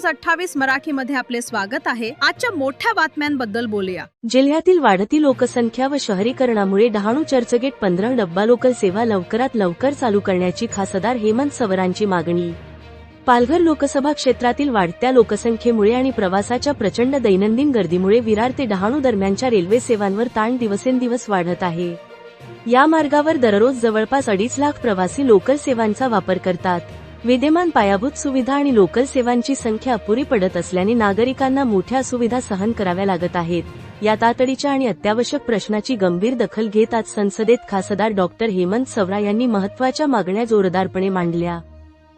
28 मराठीमध्ये आपले स्वागत आहे। आजच्या मोठ्या बातम्यांबद्दल बोलूया। जिल्ह्यातील वाढती लोकसंख्या व शहरीकरणामुळे डहाणू चर्चगेट 15 डब्बा लोकल सेवा लवकरात लवकर चालू करण्याची खासदार हेमंत सवरांची मागणी। पालघर लोकसभा क्षेत्रातील वाढत्या लोकसंख्येमुळे आणि प्रवासाच्या प्रचंड दैनंदिन गर्दीमुळे विरार ते डहाणू दरम्यानच्या रेल्वे सेवांवर ताण दिवसेंदिवस वाढत आहे। या मार्गावर दररोज जवळपास 2.5 लाख प्रवासी लोकल सेवांचा वापर करतात। विद्यमान पायाभूत सुविधा आणि लोकल सेवांची संख्या अपुरी पडत असल्याने नागरिकांना मोठ्या असुविधा सहन कराव्या लागत आहेत। या तातडीच्या आणि अत्यावश्यक प्रश्नाची गंभीर दखल घेत आज संसदेत खासदार डॉक्टर हेमंत सवरा यांनी महत्त्वाच्या मागण्या जोरदारपणे मांडल्या।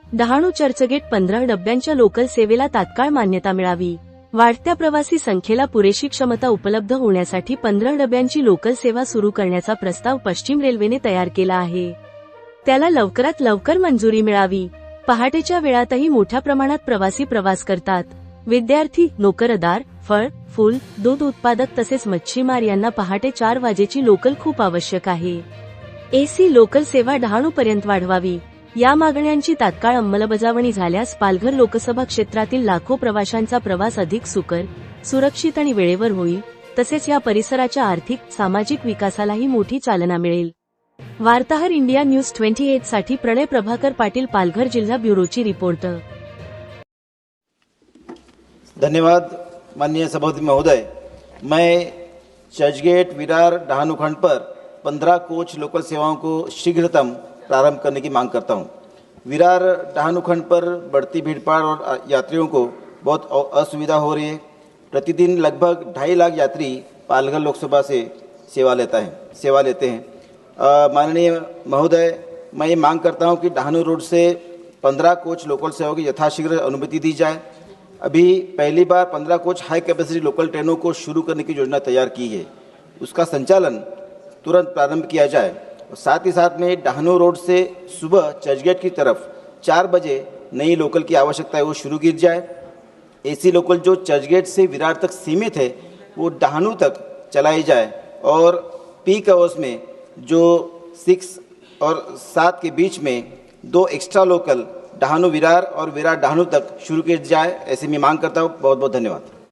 डहाणू चर्चगेट 15 डब्यांच्या लोकल सेवेला तात्काळ मान्यता मिळावी। वाढत्या प्रवासी संख्येला पुरेशी क्षमता उपलब्ध होण्यासाठी 15 डब्यांची लोकल सेवा सुरू करण्याचा प्रस्ताव पश्चिम रेल्वेने तयार केला आहे। त्याला लवकरात लवकर मंजुरी मिळावी। पहाटेच्या वेळातही मोठ्या प्रमाणात प्रवासी प्रवास करतात। विद्यार्थी, नोकरदार, फळ, फूल, दूध उत्पादक तसेच मच्छीमार यांना पहाटे 4 वाजेची लोकल खूप आवश्यक आहे। एसी लोकल सेवा डहाणूपर्यंत वाढवावी। या मागण्यांची तात्काळ अंमलबजावणी झाल्यास पालघर लोकसभा क्षेत्रातील लाखो प्रवाशांचा प्रवास अधिक सुकर, सुरक्षित आणि वेळेवर होईल, तसेच या परिसराच्या आर्थिक, सामाजिक विकासालाही मोठी चालना मिळेल। वार्ताहर इंडिया न्यूज 28 साठी प्रणय प्रभाकर पाटील, पालघर जिल्हा ब्युरोची रिपोर्टर। धन्यवाद माननीय सभापति महोदय। मैं चर्चगेट विरार डहाणू खंड पर 15 कोच लोकल सेवाओं को शीघ्रतम प्रारंभ करने की मांग करता हूं। विरार डहाणू खंड पर बढ़ती भीड़भाड़ और यात्रियों को बहुत असुविधा हो रही है। प्रतिदिन लगभग 2.5 लाख यात्री पालघर लोकसभा से सेवा लेते हैं। माननीय महोदय, मैं ये मांग करता हूं कि डहाणू रोड से 15 कोच लोकल सेवा की यथाशीघ्र अनुमति दी जाए। अभी पहली बार 15 कोच हाई कैपेसिटी लोकल ट्रेनों को शुरू करने की योजना तैयार की है, उसका संचालन तुरंत प्रारंभ किया जाए। और साथ ही साथ में डहाणू रोड से सुबह चर्चगेट की तरफ 4 बजे नई लोकल की आवश्यकता है वो शुरू की जाए। एसी लोकल जो चर्चगेट से विरार तक सीमित है वो डहाणू तक चलाई जाए और पीक आवर्स में जो 6 और 7 के बीच में 2 एक्स्ट्रा लोकल डहाणू विरार और विरार डहाणू तक शुरू की जाए, ऐसी मैं मांग करता हूँ। बहुत बहुत धन्यवाद।